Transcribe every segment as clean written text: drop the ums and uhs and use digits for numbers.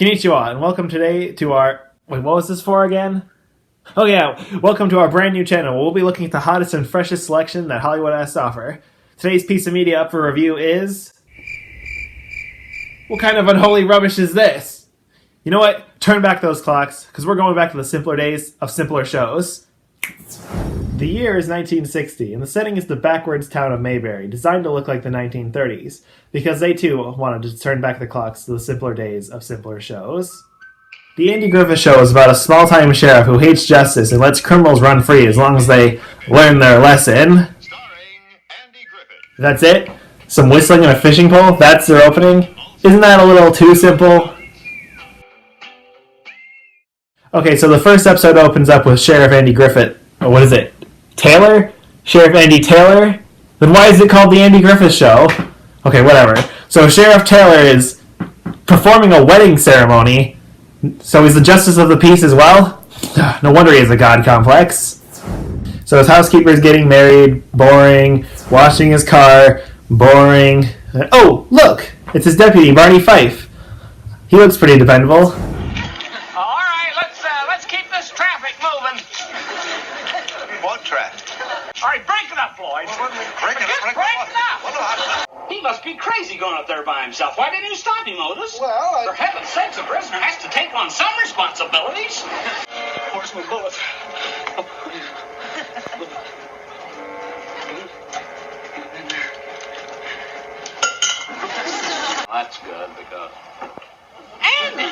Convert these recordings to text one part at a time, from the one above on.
Konnichiwa, and welcome today to our... Wait, what was this for again? Oh yeah, welcome to our brand new channel. We'll be looking at the hottest and freshest selection that Hollywood has to offer. Today's piece of media up for review is... What kind of unholy rubbish is this? You know what? Turn back those clocks, because we're going back to the simpler days of simpler shows. The year is 1960, and the setting is the backwards town of Mayberry, designed to look like the 1930s, because they too wanted to turn back the clocks to the simpler days of simpler shows. The Andy Griffith Show is about a small-time sheriff who hates justice and lets criminals run free as long as they learn their lesson. Starring Andy Griffith. That's it? Some whistling and a fishing pole? That's their opening? Isn't that a little too simple? Okay, so the first episode opens up with Sheriff Andy Griffith. Oh, what is it? Taylor? Sheriff Andy Taylor? Then why is it called the Andy Griffith Show? Okay, whatever. So Sheriff Taylor is performing a wedding ceremony. So he's the justice of the peace as well? No wonder he has a god complex. So his housekeeper is getting married. Boring. Washing his car. Boring. Oh, look! It's his deputy, Barney Fife. He looks pretty dependable. All right, let's keep this traffic moving. What traffic? All right, break it up, Floyd. Break it up. up. He must be crazy going up there by himself. Why didn't you stop him, Otis? Well, For heaven's sakes, a prisoner has to take on some responsibilities. Where's my bullet? That's good because... Andy!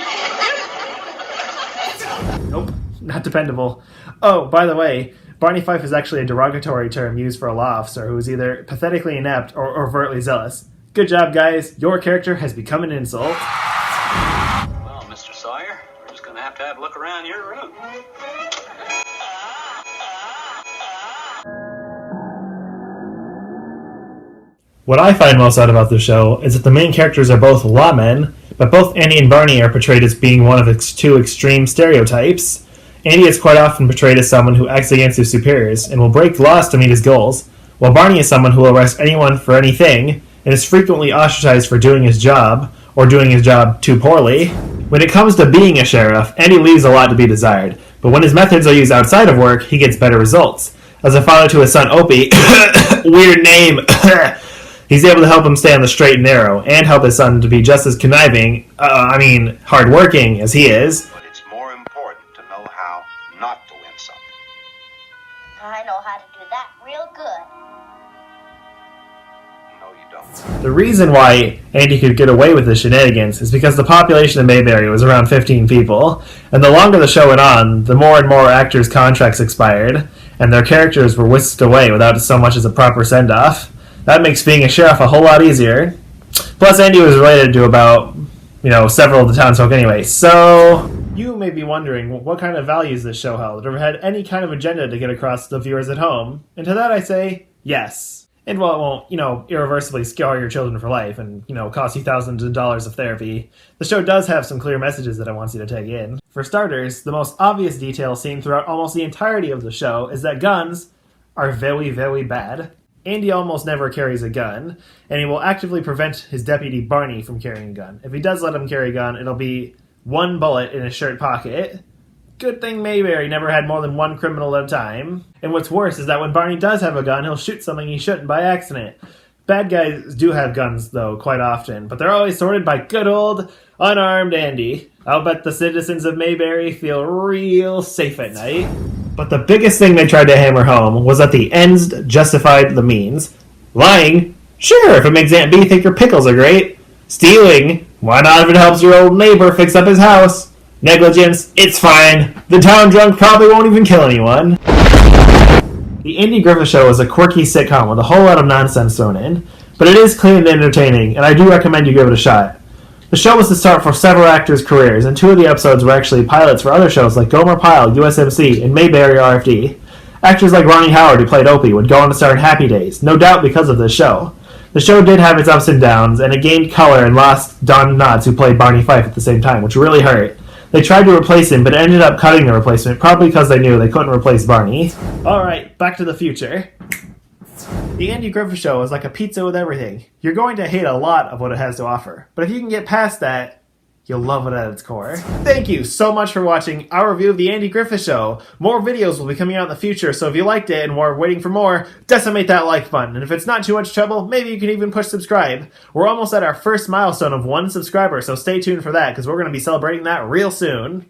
Nope, not dependable. Oh, by the way, Barney Fife is actually a derogatory term used for a law officer who is either pathetically inept or overtly zealous. Good job, guys. Your character has become an insult. Well, Mr. Sawyer, we're just going to have a look around your room. What I find most odd about the show is that the main characters are both lawmen, but both Andy and Barney are portrayed as being one of its two extreme stereotypes. Andy is quite often portrayed as someone who acts against his superiors and will break laws to meet his goals, while Barney is someone who will arrest anyone for anything and is frequently ostracized for doing his job, or doing his job too poorly. When it comes to being a sheriff, Andy leaves a lot to be desired, but when his methods are used outside of work, he gets better results. As a father to his son Opie, weird name, he's able to help him stay on the straight and narrow, and help his son to be just as hardworking as he is. But it's more important to know how not to win something. I know how to do that real good. No, you don't. The reason why Andy could get away with the shenanigans is because the population of Mayberry was around 15 people, and the longer the show went on, the more and more actors' contracts expired, and their characters were whisked away without so much as a proper send-off. That makes being a sheriff a whole lot easier. Plus, Andy was related to about, several of the townsfolk anyway. So, you may be wondering what kind of values this show held, or had any kind of agenda to get across to the viewers at home. And to that I say, yes. And while it won't, irreversibly scar your children for life and, cost you thousands of dollars of therapy, the show does have some clear messages that it wants you to take in. For starters, the most obvious detail seen throughout almost the entirety of the show is that guns are very, very bad. Andy almost never carries a gun, and he will actively prevent his deputy Barney from carrying a gun. If he does let him carry a gun, it'll be one bullet in his shirt pocket. Good thing Mayberry never had more than one criminal at a time. And what's worse is that when Barney does have a gun, he'll shoot something he shouldn't by accident. Bad guys do have guns, though, quite often, but they're always sorted by good old, unarmed Andy. I'll bet the citizens of Mayberry feel real safe at night. But the biggest thing they tried to hammer home was that the ends justified the means. Lying? Sure, if it makes Aunt Bee think your pickles are great. Stealing? Why not if it helps your old neighbor fix up his house? Negligence? It's fine. The town drunk probably won't even kill anyone. The Andy Griffith Show is a quirky sitcom with a whole lot of nonsense thrown in, but it is clean and entertaining, and I do recommend you give it a shot. The show was the start for several actors' careers, and two of the episodes were actually pilots for other shows like Gomer Pyle, USMC, and Mayberry RFD. Actors like Ronnie Howard, who played Opie, would go on to star in Happy Days, no doubt because of this show. The show did have its ups and downs, and it gained color and lost Don Knotts, who played Barney Fife at the same time, which really hurt. They tried to replace him, but ended up cutting the replacement, probably because they knew they couldn't replace Barney. Alright, back to the future. The Andy Griffith Show is like a pizza with everything. You're going to hate a lot of what it has to offer, but if you can get past that, You'll love it at its core. Thank you so much for watching our review of The Andy Griffith Show. More videos will be coming out in the future, so if you liked it and were waiting for more, decimate that like button. And if it's not too much trouble, maybe you can even push subscribe. We're almost at our first milestone of 1 subscriber, so stay tuned for that, because we're going to be celebrating that real soon.